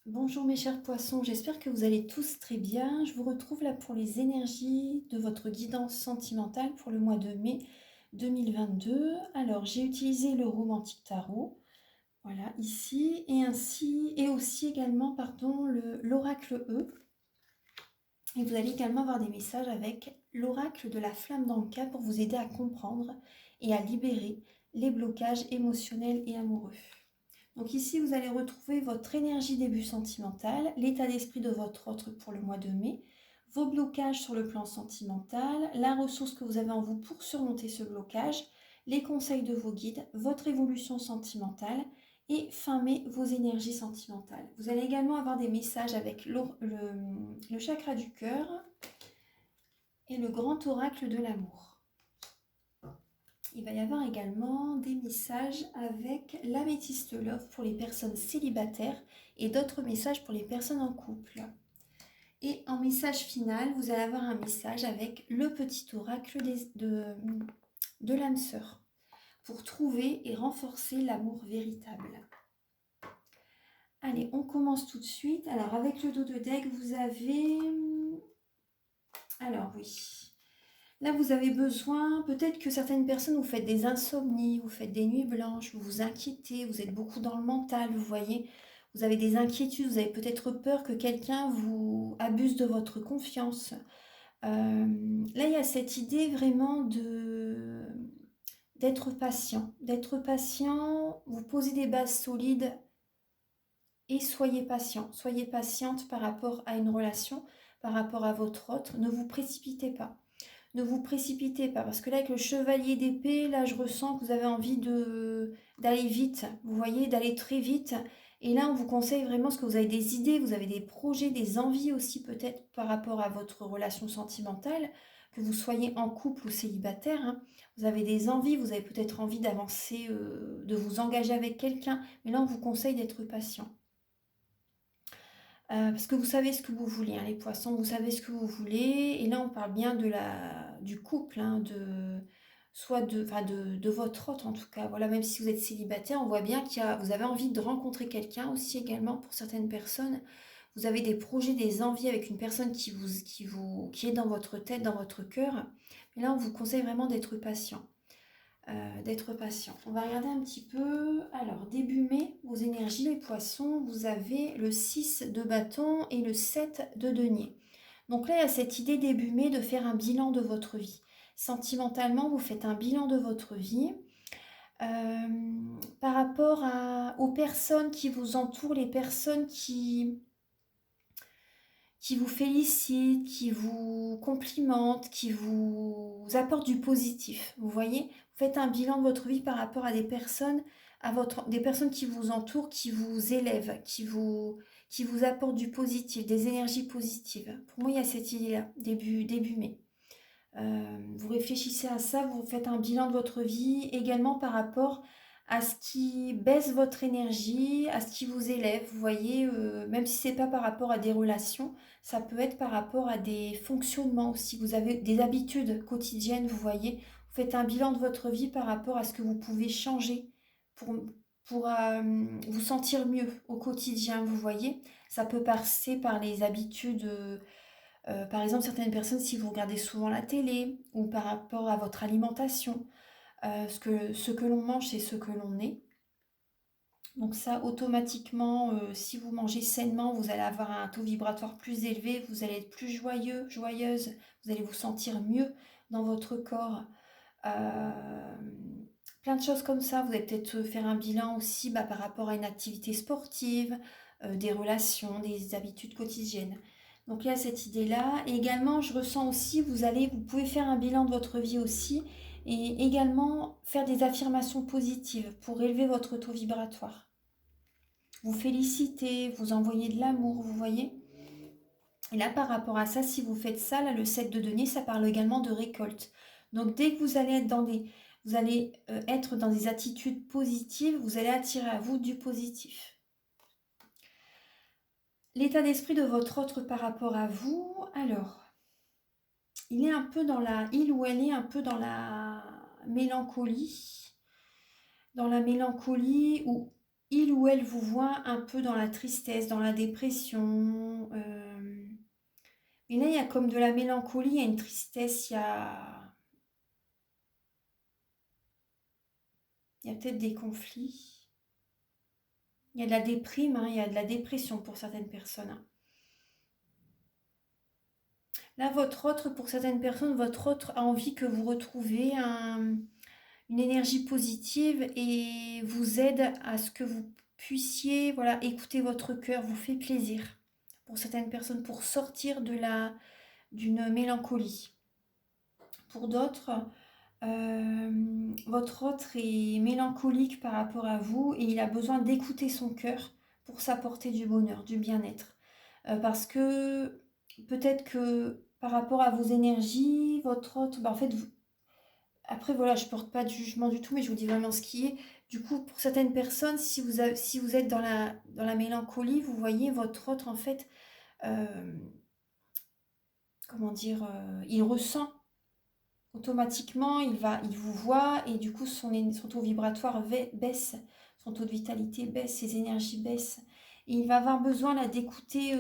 Bonjour mes chers poissons, j'espère que vous allez tous très bien. Je vous retrouve là pour les énergies de votre guidance sentimentale pour le mois de mai 2022. Alors j'ai utilisé le Romantique Tarot, voilà ici, et aussi également pardon l'oracle E. Et vous allez également avoir des messages avec l'oracle de la flamme d'Anka pour vous aider à comprendre et à libérer les blocages émotionnels et amoureux. Donc ici, vous allez retrouver votre énergie début sentimental, l'état d'esprit de votre autre pour le mois de mai, vos blocages sur le plan sentimental, la ressource que vous avez en vous pour surmonter ce blocage, les conseils de vos guides, votre évolution sentimentale et fin mai, vos énergies sentimentales. Vous allez également avoir des messages avec le chakra du cœur et le grand oracle de l'amour. Il va y avoir également des messages avec l'améthyste love pour les personnes célibataires et d'autres messages pour les personnes en couple. Et en message final, vous allez avoir un message avec le petit oracle de l'âme sœur pour trouver et renforcer l'amour véritable. Allez, on commence tout de suite. Alors, avec le dos de deck, vous avez... Alors, oui. Là, vous avez besoin, peut-être que certaines personnes, vous faites des insomnies, vous faites des nuits blanches, vous vous inquiétez, vous êtes beaucoup dans le mental, vous voyez, vous avez des inquiétudes, vous avez peut-être peur que quelqu'un vous abuse de votre confiance. Là, il y a cette idée vraiment d'être patient, vous posez des bases solides et soyez patient, soyez patiente par rapport à une relation, par rapport à votre autre, ne vous précipitez pas. Ne vous précipitez pas, parce que là, avec le chevalier d'épée, là, je ressens que vous avez envie d'aller vite, vous voyez, d'aller très vite. Et là, on vous conseille vraiment, parce que vous avez des idées, vous avez des projets, des envies aussi peut-être par rapport à votre relation sentimentale, que vous soyez en couple ou célibataire, hein. Vous avez des envies, vous avez peut-être envie d'avancer, de vous engager avec quelqu'un, mais là, on vous conseille d'être patient. Parce que vous savez ce que vous voulez, hein, les poissons, vous savez ce que vous voulez. Et là, on parle bien du couple, hein, de votre hôte en tout cas. Voilà, même si vous êtes célibataire, on voit bien vous avez envie de rencontrer quelqu'un aussi également pour certaines personnes. Vous avez des projets, des envies avec une personne qui est dans votre tête, dans votre cœur. Mais là, on vous conseille vraiment d'être patient. On va regarder un petit peu. Alors, début mai, vos énergies, les poissons, vous avez le 6 de bâton et le 7 de denier. Donc là, il y a cette idée début mai de faire un bilan de votre vie. Sentimentalement, vous faites un bilan de votre vie. Par rapport aux personnes qui vous entourent, les personnes qui vous félicitent, qui vous complimentent, qui vous apportent du positif. Vous voyez, vous faites un bilan de votre vie par rapport à des personnes, des personnes qui vous entourent, qui vous élèvent, qui vous apportent du positif, des énergies positives. Pour moi, il y a cette idée-là, début mai. Vous réfléchissez à ça, vous faites un bilan de votre vie également par rapport à ce qui baisse votre énergie, à ce qui vous élève. Vous voyez, même si c'est pas par rapport à des relations, ça peut être par rapport à des fonctionnements aussi. Vous avez des habitudes quotidiennes, vous voyez. Vous faites un bilan de votre vie par rapport à ce que vous pouvez changer pour, pour vous sentir mieux au quotidien, vous voyez. Ça peut passer par les habitudes. Par exemple, certaines personnes, si vous regardez souvent la télé ou par rapport à votre alimentation, ce que l'on mange, c'est ce que l'on est. Donc ça, automatiquement, si vous mangez sainement, vous allez avoir un taux vibratoire plus élevé, vous allez être plus joyeux, joyeuse, vous allez vous sentir mieux dans votre corps. Euh, Plein de choses comme ça. Vous allez peut-être faire un bilan aussi par rapport à une activité sportive, des relations, des habitudes quotidiennes. Donc là, cette idée-là. Et également, je ressens aussi, vous pouvez faire un bilan de votre vie aussi et également faire des affirmations positives pour élever votre taux vibratoire. Vous féliciter, vous envoyer de l'amour, vous voyez. Et là, par rapport à ça, si vous faites ça, là, le 7 de denier, ça parle également de récolte. Donc, dès que vous allez être dans des attitudes positives, vous allez attirer à vous du positif. L'état d'esprit de votre autre par rapport à vous, alors, il ou elle est un peu dans la mélancolie, ou il ou elle vous voit un peu dans la tristesse, dans la dépression. Et là, il y a comme de la mélancolie, il y a une tristesse, il y a peut-être des conflits. Il y a de la déprime, hein, il y a de la dépression pour certaines personnes, hein. Là, pour certaines personnes, votre autre a envie que vous retrouviez une énergie positive et vous aide à ce que vous puissiez, voilà, écouter votre cœur, vous fait plaisir. Pour certaines personnes, pour sortir d'une mélancolie. Pour d'autres, votre autre est mélancolique par rapport à vous et il a besoin d'écouter son cœur pour s'apporter du bonheur, du bien-être. Parce que peut-être que par rapport à vos énergies, votre autre, en fait, après voilà, je porte pas de jugement du tout, mais je vous dis vraiment ce qui est. Du coup, pour certaines personnes, si vous êtes dans la mélancolie, vous voyez votre autre, en fait, euh, comment dire, il ressent automatiquement, il vous voit et du coup son taux vibratoire baisse, son taux de vitalité baisse, ses énergies baissent. Et il va avoir besoin là d'écouter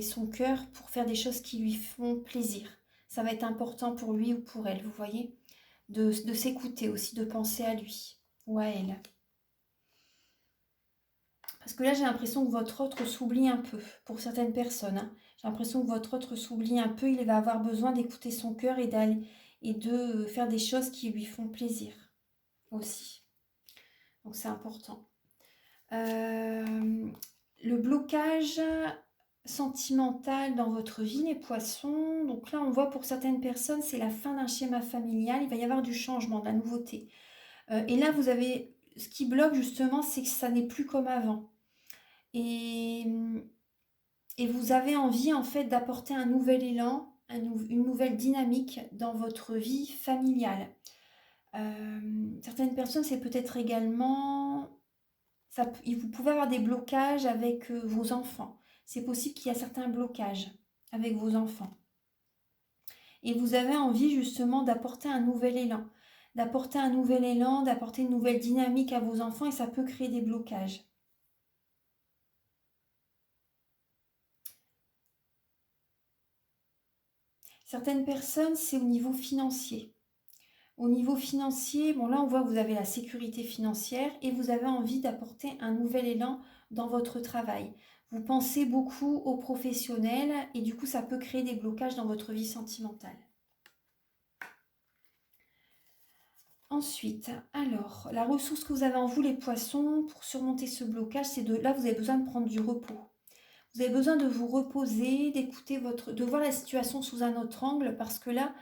son cœur pour faire des choses qui lui font plaisir. Ça va être important pour lui ou pour elle, vous voyez, de s'écouter aussi, de penser à lui ou à elle. Parce que là, j'ai l'impression que votre autre s'oublie un peu, pour certaines personnes, hein. J'ai l'impression que votre autre s'oublie un peu, il va avoir besoin d'écouter son cœur et de faire des choses qui lui font plaisir aussi. Donc c'est important. Le blocage sentimental dans votre vie, les poissons. Donc là, on voit pour certaines personnes, c'est la fin d'un schéma familial. Il va y avoir du changement, de la nouveauté. Et là, vous avez ce qui bloque justement, c'est que ça n'est plus comme avant. Et, et vous avez envie en fait d'apporter un nouvel élan, une nouvelle dynamique dans votre vie familiale. Certaines personnes, c'est peut-être également, vous pouvez avoir des blocages avec vos enfants. C'est possible qu'il y a certains blocages avec vos enfants. Et vous avez envie justement d'apporter un nouvel élan, d'apporter une nouvelle dynamique à vos enfants et ça peut créer des blocages. Certaines personnes, c'est au niveau financier. Au niveau financier, bon là on voit que vous avez la sécurité financière et vous avez envie d'apporter un nouvel élan dans votre travail. Vous pensez beaucoup aux professionnels et du coup ça peut créer des blocages dans votre vie sentimentale. Ensuite, alors, la ressource que vous avez en vous les poissons pour surmonter ce blocage, là vous avez besoin de prendre du repos. Vous avez besoin de vous reposer, de voir la situation sous un autre angle parce que là,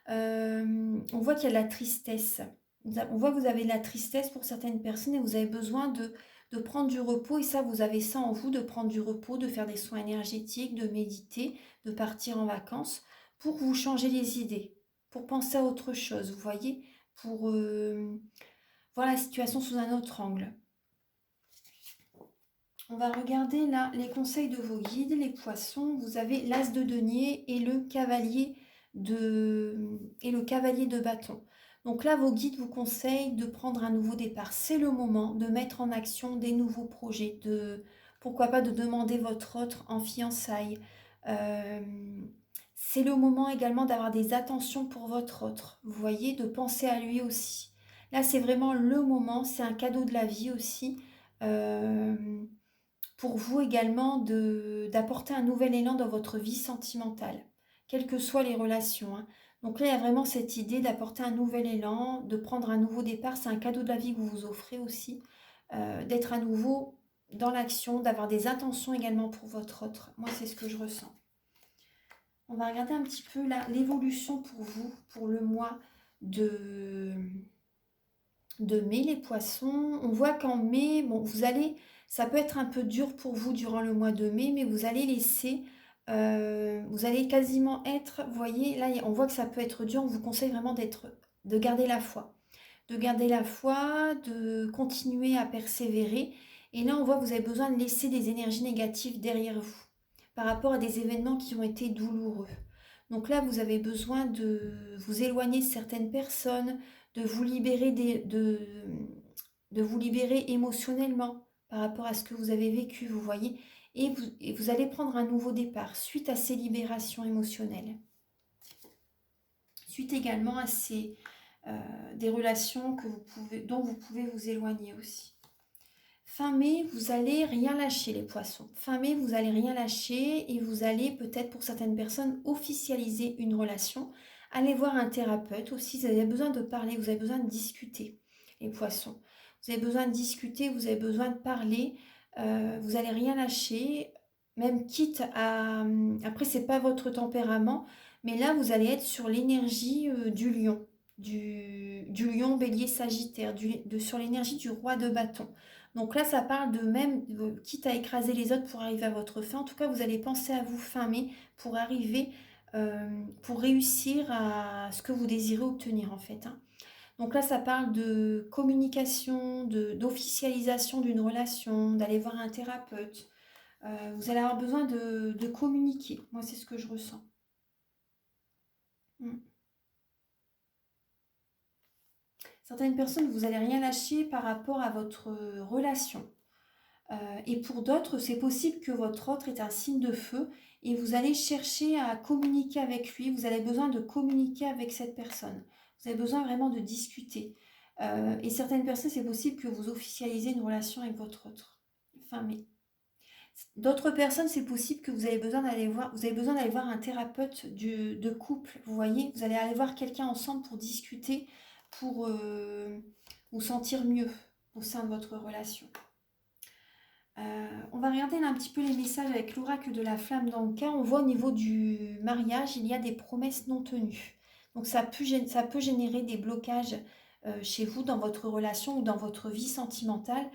on voit qu'il y a de la tristesse. On voit que vous avez de la tristesse pour certaines personnes et vous avez besoin de prendre du repos. Et ça, vous avez ça en vous, de prendre du repos, de faire des soins énergétiques, de méditer, de partir en vacances pour vous changer les idées, pour penser à autre chose, vous voyez, pour voir la situation sous un autre angle. On va regarder là les conseils de vos guides, les poissons. Vous avez l'as de denier et le cavalier de bâton. Donc là, vos guides vous conseillent de prendre un nouveau départ. C'est le moment de mettre en action des nouveaux projets, pourquoi pas de demander votre autre en fiançailles. C'est le moment également d'avoir des attentions pour votre autre. Vous voyez, de penser à lui aussi. Là, c'est vraiment le moment, c'est un cadeau de la vie aussi. Euh, pour vous également d'apporter un nouvel élan dans votre vie sentimentale, quelles que soient les relations, hein. Donc là, il y a vraiment cette idée d'apporter un nouvel élan, de prendre un nouveau départ. C'est un cadeau de la vie que vous vous offrez aussi, d'être à nouveau dans l'action, d'avoir des intentions également pour votre autre. Moi, c'est ce que je ressens. On va regarder un petit peu l'évolution pour vous, pour le mois de mai, les poissons. On voit qu'en mai, bon, ça peut être un peu dur pour vous durant le mois de mai, mais vous allez vous allez quasiment être, vous voyez, là, on voit que ça peut être dur. On vous conseille vraiment de garder la foi, de continuer à persévérer. Et là, on voit que vous avez besoin de laisser des énergies négatives derrière vous par rapport à des événements qui ont été douloureux. Donc là, vous avez besoin de vous éloigner de certaines personnes, de vous libérer de vous libérer émotionnellement par rapport à ce que vous avez vécu, vous voyez, et vous allez prendre un nouveau départ suite à ces libérations émotionnelles. Suite également à des relations dont vous pouvez vous éloigner aussi. Fin mai, vous allez rien lâcher les poissons. Fin mai, vous allez rien lâcher et vous allez peut-être pour certaines personnes officialiser une relation. Allez voir un thérapeute aussi, vous avez besoin de parler, vous avez besoin de discuter les poissons. Vous avez besoin de discuter, vous avez besoin de parler, vous allez rien lâcher, même quitte à... Après, c'est pas votre tempérament, mais là, vous allez être sur l'énergie du lion, du lion bélier sagittaire, sur l'énergie du roi de bâton. Donc là, ça parle de même, quitte à écraser les autres pour arriver à votre fin. En tout cas, vous allez penser à vous fin mai pour arriver, pour réussir à ce que vous désirez obtenir en fait. Hein. Donc là, ça parle de communication, d'officialisation d'une relation, d'aller voir un thérapeute. Vous allez avoir besoin de communiquer. Moi, c'est ce que je ressens. Certaines personnes, vous n'allez rien lâcher par rapport à votre relation. Et pour d'autres, c'est possible que votre autre est un signe de feu et vous allez chercher à communiquer avec lui. Vous avez besoin de communiquer avec cette personne. Vous avez besoin vraiment de discuter. Et certaines personnes, c'est possible que vous officialisez une relation avec votre autre. Fin mai. D'autres personnes, c'est possible que vous avez besoin d'aller voir un thérapeute de couple. Vous voyez, vous allez aller voir quelqu'un ensemble pour discuter, pour vous sentir mieux au sein de votre relation. On va regarder là un petit peu les messages avec l'oracle de la flamme dans le cas. On voit au niveau du mariage, il y a des promesses non tenues. Donc ça peut générer des blocages chez vous, dans votre relation ou dans votre vie sentimentale.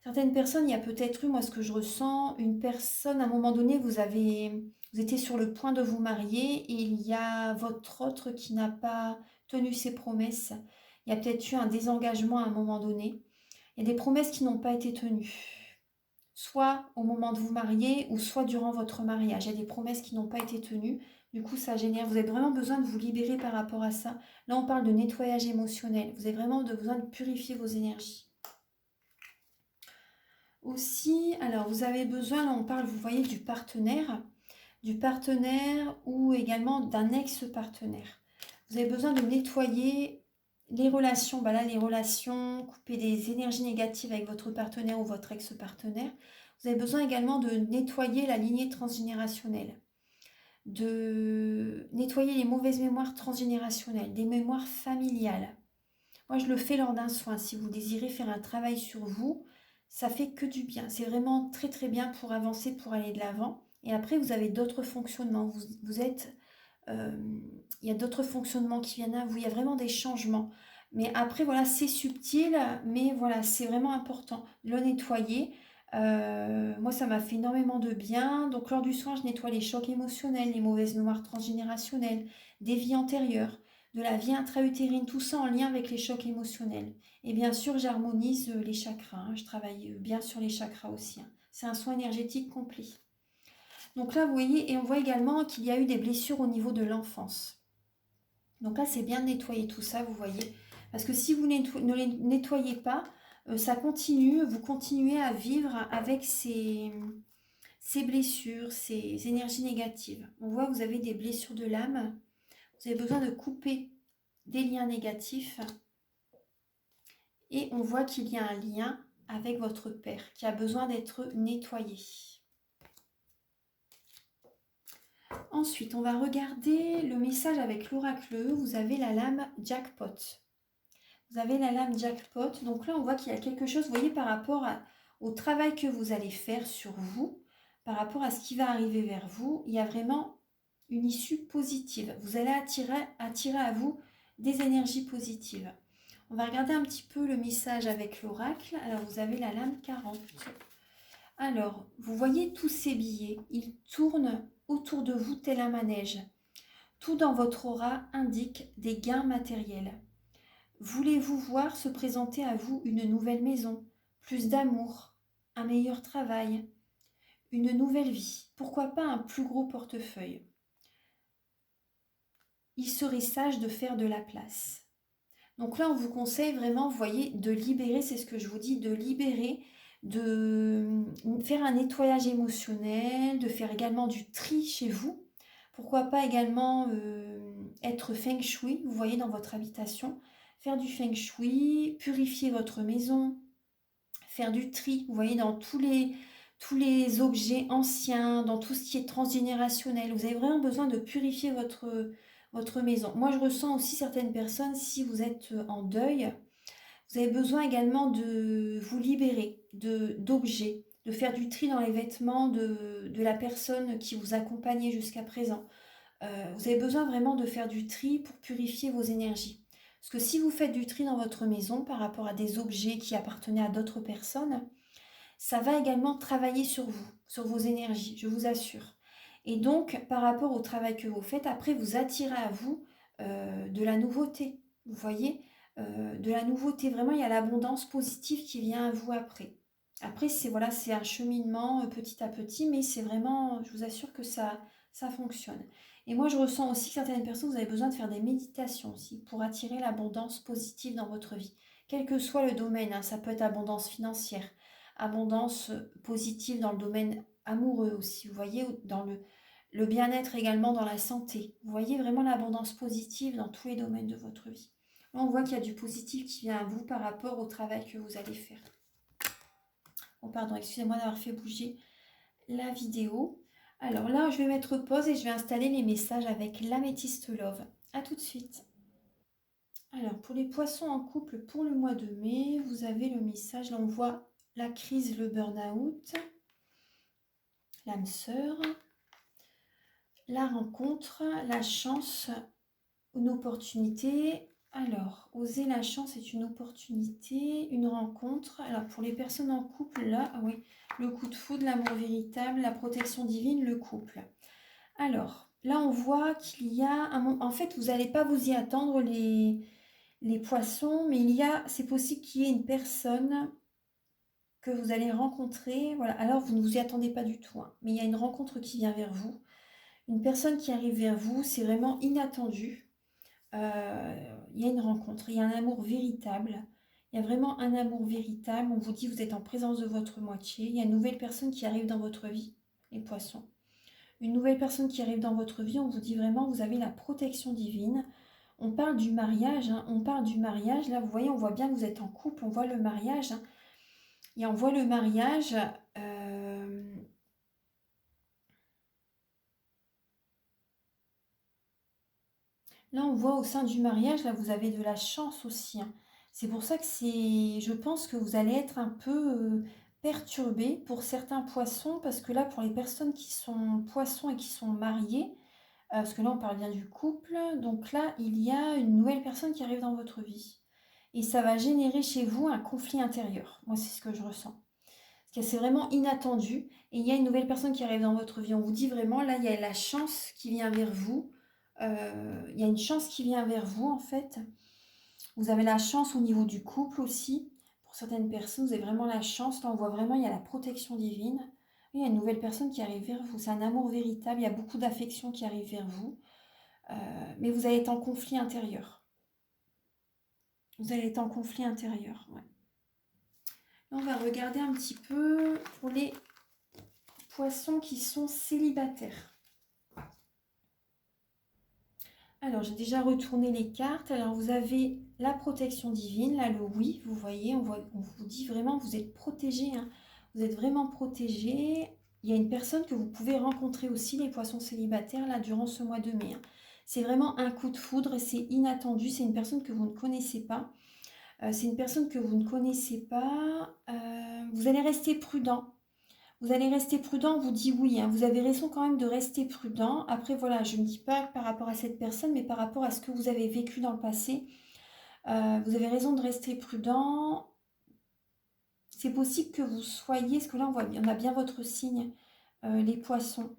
Certaines personnes, il y a peut-être eu, moi ce que je ressens, une personne, à un moment donné, vous étiez sur le point de vous marier et il y a votre autre qui n'a pas tenu ses promesses. Il y a peut-être eu un désengagement à un moment donné. Il y a des promesses qui n'ont pas été tenues. Soit au moment de vous marier ou soit durant votre mariage. Il y a des promesses qui n'ont pas été tenues. Du coup, ça génère... Vous avez vraiment besoin de vous libérer par rapport à ça. Là, on parle de nettoyage émotionnel. Vous avez vraiment besoin de purifier vos énergies. Aussi, alors vous avez besoin, là on parle, vous voyez, du partenaire ou également d'un ex-partenaire. Vous avez besoin de nettoyer les relations, là les relations, couper des énergies négatives avec votre partenaire ou votre ex-partenaire. Vous avez besoin également de nettoyer la lignée transgénérationnelle, de nettoyer les mauvaises mémoires transgénérationnelles, des mémoires familiales. Moi, je le fais lors d'un soin. Si vous désirez faire un travail sur vous, ça fait que du bien. C'est vraiment très très bien pour avancer, pour aller de l'avant. Et après, vous avez d'autres fonctionnements. Il y a d'autres fonctionnements qui viennent à vous. Il y a vraiment des changements. Mais après, voilà, c'est subtil, mais voilà, c'est vraiment important de le nettoyer. Moi, ça m'a fait énormément de bien. Donc, lors du soin, je nettoie les chocs émotionnels, les mauvaises mémoires transgénérationnelles, des vies antérieures, de la vie intra-utérine, tout ça en lien avec les chocs émotionnels. Et bien sûr, j'harmonise les chakras. Hein. Je travaille bien sur les chakras aussi. Hein. C'est un soin énergétique complet. Donc là, vous voyez, et on voit également qu'il y a eu des blessures au niveau de l'enfance. Donc là, c'est bien de nettoyer tout ça, vous voyez. Parce que si vous ne les nettoyez pas, ça continue, vous continuez à vivre avec ces blessures, ces énergies négatives. On voit que vous avez des blessures de l'âme. Vous avez besoin de couper des liens négatifs. Et on voit qu'il y a un lien avec votre père qui a besoin d'être nettoyé. Ensuite, on va regarder le message avec l'oracle. Vous avez la lame jackpot. Vous avez la lame jackpot. Donc là, on voit qu'il y a quelque chose, vous voyez, par rapport au travail que vous allez faire sur vous, par rapport à ce qui va arriver vers vous, il y a vraiment une issue positive. Vous allez attirer à vous des énergies positives. On va regarder un petit peu le message avec l'oracle. Alors, vous avez la lame 40. Alors, vous voyez tous ces billets. Ils tournent autour de vous tel un manège. Tout dans votre aura indique des gains matériels. Voulez-vous voir se présenter à vous une nouvelle maison, plus d'amour, un meilleur travail, une nouvelle vie, pourquoi pas un plus gros portefeuille? Il serait sage de faire de la place. Donc là, on vous conseille vraiment, vous voyez, de libérer, c'est ce que je vous dis, de libérer, de faire un nettoyage émotionnel, de faire également du tri chez vous. Pourquoi pas également être feng shui, vous voyez, dans votre habitation. Faire du feng shui, purifier votre maison, faire du tri, vous voyez, dans tous les objets anciens, dans tout ce qui est transgénérationnel. Vous avez vraiment besoin de purifier votre maison. Moi, je ressens aussi certaines personnes, si vous êtes en deuil, vous avez besoin également de vous libérer d'objets, de faire du tri dans les vêtements de la personne qui vous accompagnait jusqu'à présent. Vous avez besoin vraiment de faire du tri pour purifier vos énergies. Parce que si vous faites du tri dans votre maison par rapport à des objets qui appartenaient à d'autres personnes, ça va également travailler sur vous, sur vos énergies, je vous assure. Et donc, par rapport au travail que vous faites, après, vous attirez à vous de la nouveauté. Vous voyez, de la nouveauté. Vraiment, il y a l'abondance positive qui vient à vous après. Après, c'est voilà, c'est un cheminement petit à petit, mais c'est vraiment, je vous assure que ça fonctionne. Et moi, je ressens aussi que certaines personnes, vous avez besoin de faire des méditations aussi pour attirer l'abondance positive dans votre vie. Quel que soit le domaine, hein, ça peut être abondance financière, abondance positive dans le domaine amoureux aussi, vous voyez, dans le bien-être également dans la santé. Vous voyez vraiment l'abondance positive dans tous les domaines de votre vie. Là, on voit qu'il y a du positif qui vient à vous par rapport au travail que vous allez faire. Oh pardon, excusez-moi d'avoir fait bouger la vidéo. Alors là, je vais mettre pause et je vais installer les messages avec l'améthyste love. A tout de suite. Alors, pour les poissons en couple pour le mois de mai, vous avez le message, là on voit la crise, le burn-out, l'âme sœur, la rencontre, la chance, une opportunité. Alors, oser la chance est une opportunité, une rencontre. Alors, pour les personnes en couple, là, ah oui, le coup de foudre, l'amour véritable, la protection divine, le couple. Alors, là, on voit qu'il y a un... En fait, vous n'allez pas vous y attendre, les poissons, mais c'est possible qu'il y ait une personne que vous allez rencontrer. Voilà. Alors, vous ne vous y attendez pas du tout, hein, mais il y a une rencontre qui vient vers vous. Une personne qui arrive vers vous, c'est vraiment inattendu. Il y a une rencontre, il y a un amour véritable. Il y a vraiment un amour véritable. On vous dit vous êtes en présence de votre moitié. Il y a une nouvelle personne qui arrive dans votre vie, les poissons. Une nouvelle personne qui arrive dans votre vie, on vous dit vraiment vous avez la protection divine. On parle du mariage, hein, on parle du mariage. Là, vous voyez, on voit bien que vous êtes en couple, on voit le mariage. Hein, et on voit le mariage. Là, on voit au sein du mariage, là, vous avez de la chance aussi. Hein. C'est pour ça que je pense que vous allez être un peu perturbé pour certains poissons, parce que là, pour les personnes qui sont poissons et qui sont mariées, parce que là, on parle bien du couple, donc là, il y a une nouvelle personne qui arrive dans votre vie. Et ça va générer chez vous un conflit intérieur. Moi, c'est ce que je ressens. Parce que c'est vraiment inattendu. Et il y a une nouvelle personne qui arrive dans votre vie. On vous dit vraiment, là, il y a la chance qui vient vers vous. Il y a une chance qui vient vers vous, en fait. Vous avez la chance au niveau du couple aussi. Pour certaines personnes, vous avez vraiment la chance. Là, on voit vraiment, il y a la protection divine. Il y a une nouvelle personne qui arrive vers vous. C'est un amour véritable. Il y a beaucoup d'affection qui arrive vers vous. Mais vous allez être en conflit intérieur. Vous allez être en conflit intérieur, ouais. Là, on va regarder un petit peu pour les poissons qui sont célibataires. Alors, j'ai déjà retourné les cartes. Alors, vous avez la protection divine, là, le oui, vous voyez, on vous dit vraiment, vous êtes protégé, hein. Vous êtes vraiment protégé. Il y a une personne que vous pouvez rencontrer aussi, les poissons célibataires, là, durant ce mois de mai. Hein. C'est vraiment un coup de foudre, c'est inattendu, c'est une personne que vous ne connaissez pas. C'est une personne que vous ne connaissez pas. Vous allez rester prudent. Vous allez rester prudent, on vous dit oui, hein, vous avez raison quand même de rester prudent. Après, voilà, je ne dis pas par rapport à cette personne, mais par rapport à ce que vous avez vécu dans le passé. Vous avez raison de rester prudent. C'est possible que vous soyez, parce que là, on a bien votre signe, les poissons.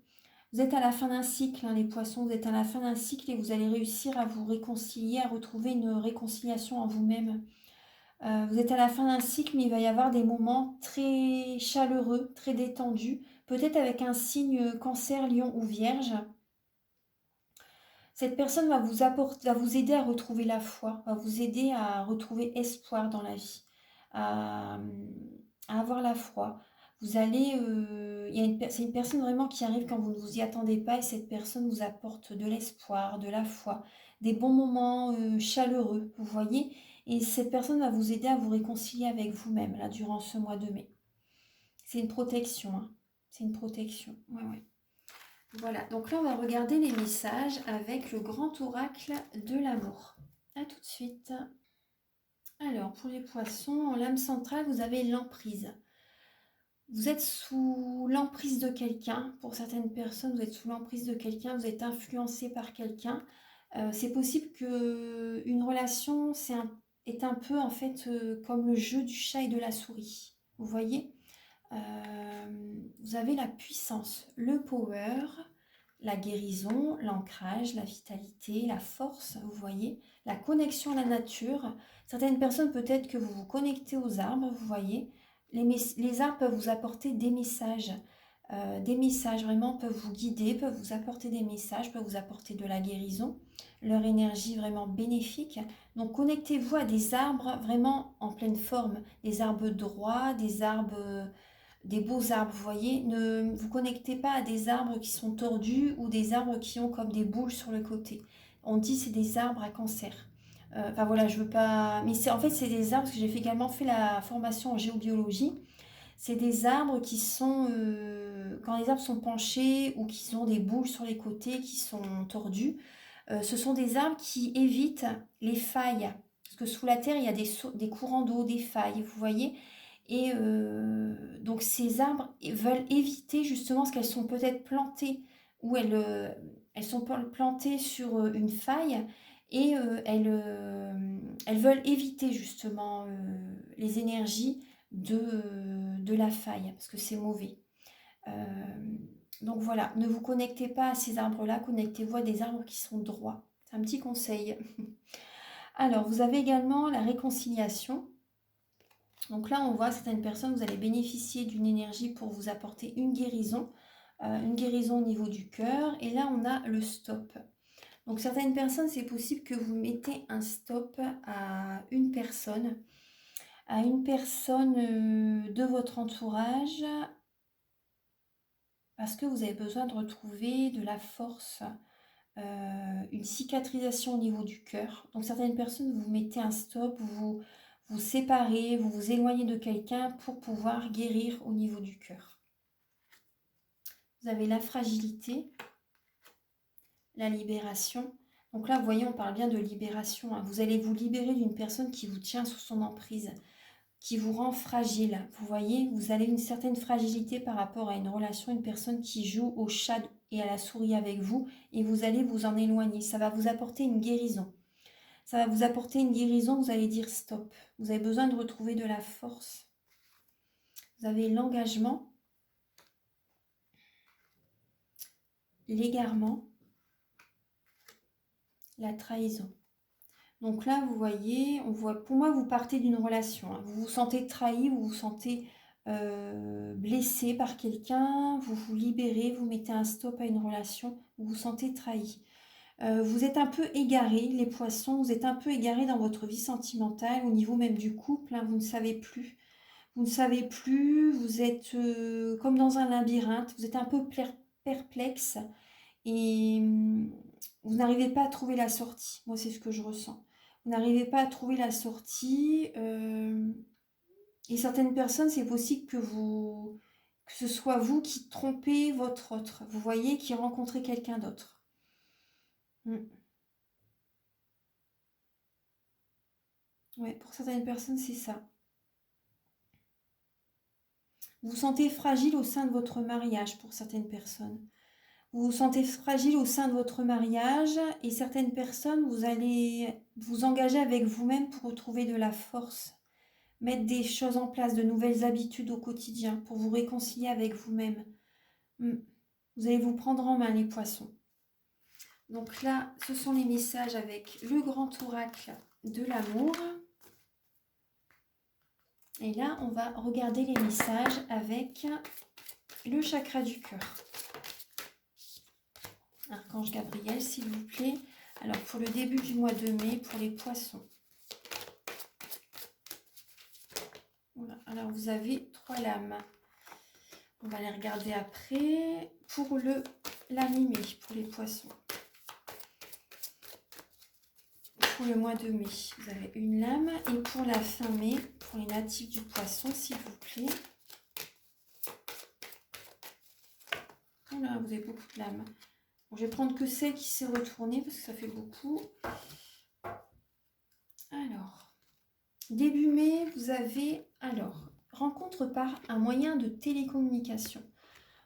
Vous êtes à la fin d'un cycle, hein, les poissons, vous êtes à la fin d'un cycle et vous allez réussir à vous réconcilier, à retrouver une réconciliation en vous-même. Vous êtes à la fin d'un cycle, mais il va y avoir des moments très chaleureux, très détendus, peut-être avec un signe cancer, lion ou vierge. Cette personne va vous apporter, va vous aider à retrouver la foi, va vous aider à retrouver espoir dans la vie, à, à avoir la foi. Vous allez, c'est une personne vraiment qui arrive quand vous ne vous y attendez pas et cette personne vous apporte de l'espoir, de la foi, des bons moments chaleureux, vous voyez. Et cette personne va vous aider à vous réconcilier avec vous-même là durant ce mois de mai. C'est une protection, hein. C'est une protection. Ouais, ouais. Voilà, donc là on va regarder les messages avec le grand oracle de l'amour. A tout de suite. Alors pour les poissons, en lame centrale, vous avez l'emprise. Vous êtes sous l'emprise de quelqu'un. Pour certaines personnes, vous êtes sous l'emprise de quelqu'un, vous êtes influencé par quelqu'un. C'est possible que une relation est un peu en fait comme le jeu du chat et de la souris. Vous voyez. Vous avez la puissance, le power, la guérison, l'ancrage, la vitalité, la force, vous voyez, la connexion à la nature. Certaines personnes, peut-être que vous vous connectez aux arbres, vous voyez. Les arbres peuvent vous apporter des messages. Des messages vraiment peuvent vous guider, peuvent vous apporter des messages, peuvent vous apporter de la guérison, leur énergie vraiment bénéfique. Donc connectez-vous à des arbres vraiment en pleine forme, des arbres droits, des beaux arbres, vous voyez. Ne vous connectez pas à des arbres qui sont tordus ou des arbres qui ont comme des boules sur le côté. On dit c'est des arbres à cancer. Enfin voilà, je veux pas... Mais en fait, c'est des arbres, parce que également fait la formation en géobiologie. C'est des arbres qui sont... quand les arbres sont penchés ou qui ont des boules sur les côtés, qui sont tordus, ce sont des arbres qui évitent les failles. Parce que sous la terre, il y a des courants d'eau, des failles, vous voyez. Et donc ces arbres veulent éviter justement, parce qu'elles sont peut-être plantées, ou elles sont plantées sur une faille, et elles veulent éviter justement les énergies de la faille, parce que c'est mauvais. Donc voilà, ne vous connectez pas à ces arbres-là, connectez-vous à des arbres qui sont droits. C'est un petit conseil. Alors, vous avez également la réconciliation. Donc là, on voit certaines personnes, vous allez bénéficier d'une énergie pour vous apporter une guérison au niveau du cœur. Et là, on a le stop. Donc certaines personnes, c'est possible que vous mettez un stop à une personne de votre entourage, parce que vous avez besoin de retrouver de la force, une cicatrisation au niveau du cœur. Donc certaines personnes, vous mettez un stop, vous séparez, vous vous éloignez de quelqu'un pour pouvoir guérir au niveau du cœur. Vous avez la fragilité, la libération. Donc là, vous voyez, on parle bien de libération, hein. Vous allez vous libérer d'une personne qui vous tient sous son emprise, qui vous rend fragile. Vous voyez, vous avez une certaine fragilité par rapport à une relation, une personne qui joue au chat et à la souris avec vous, et vous allez vous en éloigner. Ça va vous apporter une guérison. Ça va vous apporter une guérison, vous allez dire stop. Vous avez besoin de retrouver de la force. Vous avez l'engagement, l'égarement, la trahison. Donc là, vous voyez, pour moi, vous partez d'une relation, hein. Vous vous sentez trahi, vous vous sentez blessé par quelqu'un, vous vous libérez, vous mettez un stop à une relation, vous vous sentez trahi. Vous êtes un peu égaré, les poissons, vous êtes un peu égaré dans votre vie sentimentale, au niveau même du couple, hein, vous ne savez plus. Vous ne savez plus, vous êtes comme dans un labyrinthe, vous êtes un peu perplexe et vous n'arrivez pas à trouver la sortie. Moi, c'est ce que je ressens. Vous n'arrivez pas à trouver la sortie. Et certaines personnes, c'est possible que ce soit vous qui trompez votre autre. Vous voyez, qui rencontrez quelqu'un d'autre. Ouais, pour certaines personnes, c'est ça. Vous vous sentez fragile au sein de votre mariage pour certaines personnes. Vous vous sentez fragile au sein de votre mariage et certaines personnes, vous allez vous engager avec vous-même pour retrouver de la force, mettre des choses en place, de nouvelles habitudes au quotidien pour vous réconcilier avec vous-même. Vous allez vous prendre en main, les poissons. Donc là, ce sont les messages avec le grand oracle de l'amour. Et là, on va regarder les messages avec le chakra du cœur. Archange Gabriel, s'il vous plaît. Alors, pour le début du mois de mai, pour les poissons. Voilà. Alors, vous avez 3 lames. On va les regarder après. Pour la mi-mai, pour les poissons. Pour le mois de mai, vous avez une lame. Et pour la fin mai, pour les natifs du poisson, s'il vous plaît. Voilà, vous avez beaucoup de lames. Bon, je vais prendre que celle qui s'est retournée parce que ça fait beaucoup. Alors, début mai, vous avez, rencontre par un moyen de télécommunication.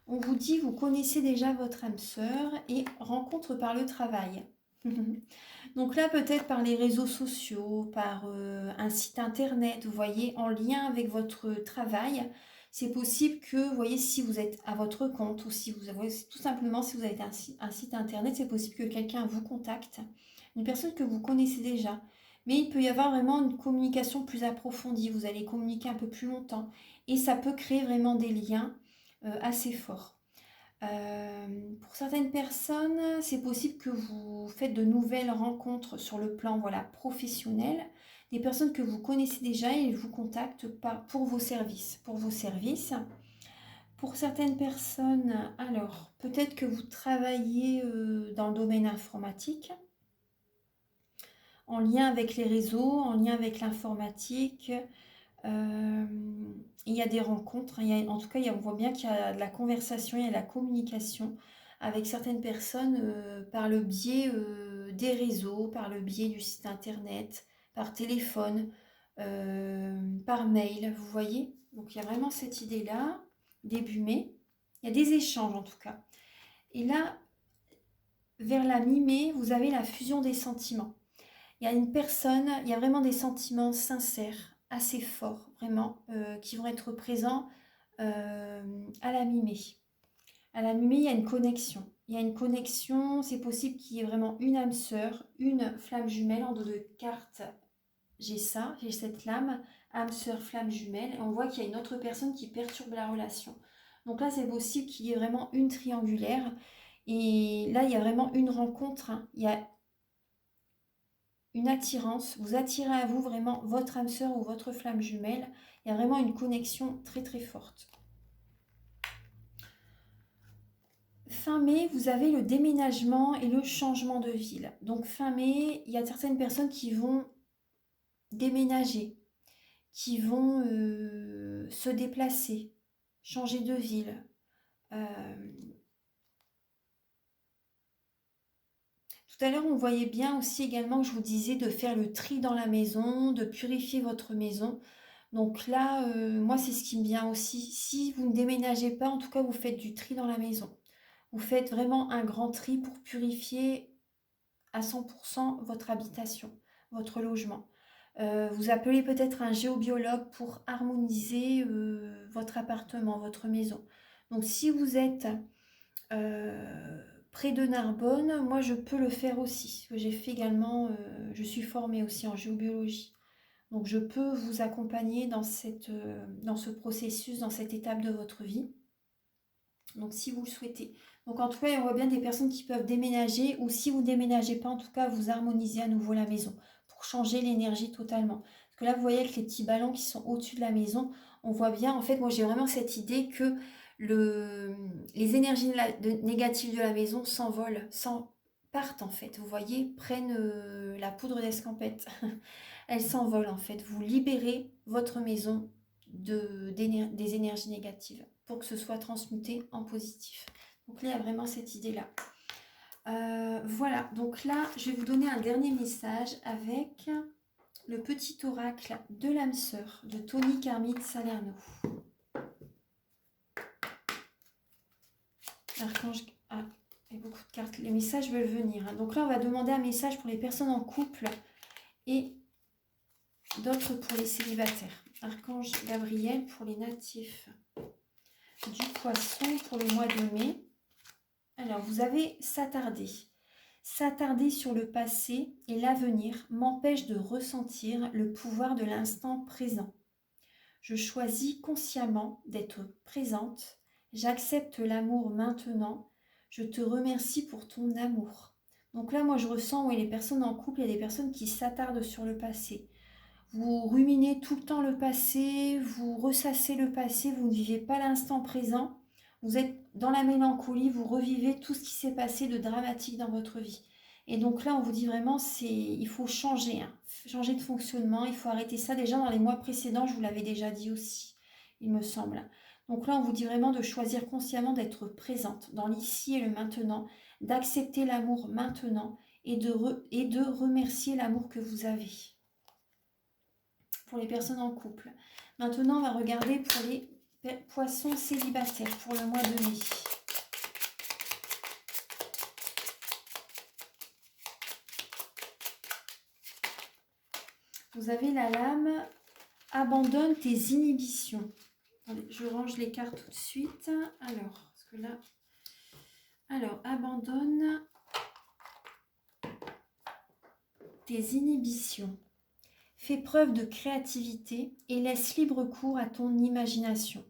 On vous dit, vous connaissez déjà votre âme sœur et rencontre par le travail. Donc là, peut-être par les réseaux sociaux, par un site internet, vous voyez, en lien avec votre travail. C'est possible que, vous voyez, si vous êtes à votre compte ou si vous avez, tout simplement, si vous avez un site internet, c'est possible que quelqu'un vous contacte, une personne que vous connaissez déjà. Mais il peut y avoir vraiment une communication plus approfondie, vous allez communiquer un peu plus longtemps et ça peut créer vraiment des liens assez forts. Pour certaines personnes, c'est possible que vous faites de nouvelles rencontres sur le plan professionnel, des personnes que vous connaissez déjà et vous contactent pour vos services. Pour certaines personnes, alors peut-être que vous travaillez dans le domaine informatique, en lien avec les réseaux, en lien avec l'informatique. Il y a des rencontres, en tout cas on voit bien qu'il y a de la conversation, il y a de la communication avec certaines personnes par le biais des réseaux, par le biais du site internet, par téléphone, par mail, vous voyez. Donc il y a vraiment cette idée-là, début mai. Il y a des échanges en tout cas. Et là, vers la mi-mai, vous avez la fusion des sentiments. Il y a une personne, il y a vraiment des sentiments sincères, assez forts, vraiment, qui vont être présents à la mi-mai. À la mi-mai, il y a une connexion. Il y a une connexion, c'est possible qu'il y ait vraiment une âme sœur, une flamme jumelle. En dos de cartes, j'ai cette lame, âme sœur, flamme jumelle. Et on voit qu'il y a une autre personne qui perturbe la relation. Donc là, c'est possible qu'il y ait vraiment une triangulaire. Et là, il y a vraiment une rencontre. Il y a une attirance, vous attirez à vous vraiment votre âme sœur ou votre flamme jumelle. Il y a vraiment une connexion très très forte. Fin mai, vous avez le déménagement et le changement de ville. Donc fin mai, il y a certaines personnes qui vont déménager, qui vont se déplacer, changer de ville. Tout à l'heure, on voyait bien aussi également que je vous disais de faire le tri dans la maison, de purifier votre maison. Donc là, moi, c'est ce qui me vient aussi. Si vous ne déménagez pas, en tout cas, vous faites du tri dans la maison. Vous faites vraiment un grand tri pour purifier à 100% votre habitation, votre logement. Vous appelez peut-être un géobiologue pour harmoniser votre appartement, votre maison. Donc si vous êtes près de Narbonne, moi je peux le faire aussi. J'ai fait également, je suis formée aussi en géobiologie. Donc je peux vous accompagner dans ce processus, dans cette étape de votre vie. Donc si vous le souhaitez. Donc en tout cas, on voit bien des personnes qui peuvent déménager ou si vous ne déménagez pas, en tout cas, vous harmonisez à nouveau la maison pour changer l'énergie totalement. Parce que là, vous voyez avec les petits ballons qui sont au-dessus de la maison, on voit bien, en fait, moi j'ai vraiment cette idée que les énergies négatives de la maison s'envolent, partent en fait, vous voyez, prennent la poudre d'escampette. Elles s'envolent en fait. Vous libérez votre maison des énergies négatives pour que ce soit transmuté en positif. Donc là, il y a vraiment cette idée-là. Voilà, donc là, je vais vous donner un dernier message avec le petit oracle de l'âme sœur de Tony Carmine Salerno. Archange... Ah, il y a beaucoup de cartes. Les messages veulent venir. Hein. Donc là, on va demander un message pour les personnes en couple et d'autres pour les célibataires. Archange Gabriel pour les natifs du poisson pour le mois de mai. Alors, vous avez s'attarder. S'attarder sur le passé et l'avenir m'empêche de ressentir le pouvoir de l'instant présent. Je choisis consciemment d'être présente. J'accepte l'amour maintenant. Je te remercie pour ton amour. Donc là, moi, je ressens, oui, les personnes en couple, il y a des personnes qui s'attardent sur le passé. Vous ruminez tout le temps le passé, vous ressassez le passé, vous ne vivez pas l'instant présent. Vous êtes dans la mélancolie, vous revivez tout ce qui s'est passé de dramatique dans votre vie. Et donc là, on vous dit vraiment, il faut changer, hein, changer de fonctionnement, il faut arrêter ça. Déjà, dans les mois précédents, je vous l'avais déjà dit aussi, il me semble. Donc là, on vous dit vraiment de choisir consciemment d'être présente dans l'ici et le maintenant, d'accepter l'amour maintenant et de remercier l'amour que vous avez pour les personnes en couple. Maintenant, on va regarder pour les poissons célibataires pour le mois de mai. Vous avez la lame « Abandonne tes inhibitions ». Attendez, je range les cartes tout de suite. Alors, parce que là... Alors, abandonne tes inhibitions. Fais preuve de créativité et laisse libre cours à ton imagination.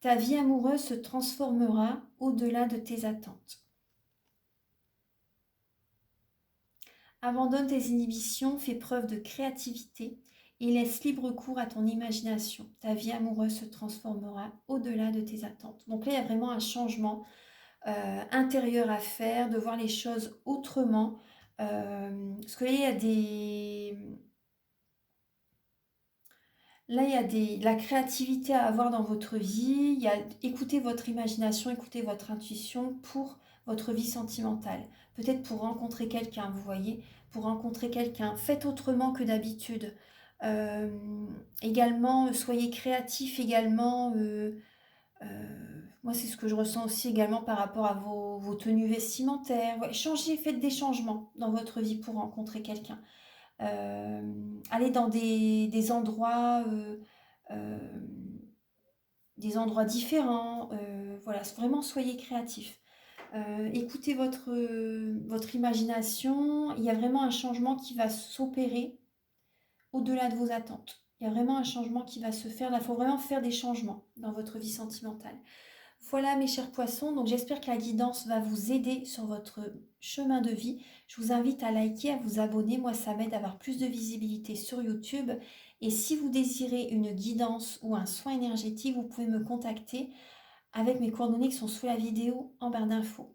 Ta vie amoureuse se transformera au-delà de tes attentes. Abandonne tes inhibitions, fais preuve de créativité et laisse libre cours à ton imagination. Ta vie amoureuse se transformera au-delà de tes attentes. Donc là, il y a vraiment un changement intérieur à faire, de voir les choses autrement. Parce que là, il y a des... Là, il y a de la créativité à avoir dans votre vie. Écoutez votre imagination, écoutez votre intuition pour votre vie sentimentale. Peut-être pour rencontrer quelqu'un, vous voyez, pour rencontrer quelqu'un. Faites autrement que d'habitude. Euh, Également, soyez créatif également. Moi, c'est ce que je ressens aussi également par rapport à vos tenues vestimentaires. Ouais, changez, faites des changements dans votre vie pour rencontrer quelqu'un. Allez dans euh, des endroits différents. Voilà, vraiment soyez créatifs. Écoutez votre imagination. Il y a vraiment un changement qui va s'opérer au-delà de vos attentes. Il y a vraiment un changement qui va se faire. Là, il faut vraiment faire des changements dans votre vie sentimentale. Voilà mes chers poissons, donc j'espère que la guidance va vous aider sur votre chemin de vie. Je vous invite à liker, à vous abonner, moi ça m'aide à avoir plus de visibilité sur YouTube. Et si vous désirez une guidance ou un soin énergétique, vous pouvez me contacter avec mes coordonnées qui sont sous la vidéo en barre d'infos.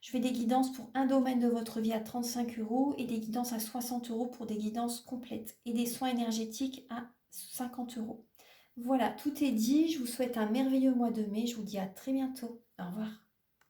Je fais des guidances pour un domaine de votre vie à 35 € et des guidances à 60 € pour des guidances complètes et des soins énergétiques à 50 €. Voilà, tout est dit. Je vous souhaite un merveilleux mois de mai. Je vous dis à très bientôt. Au revoir.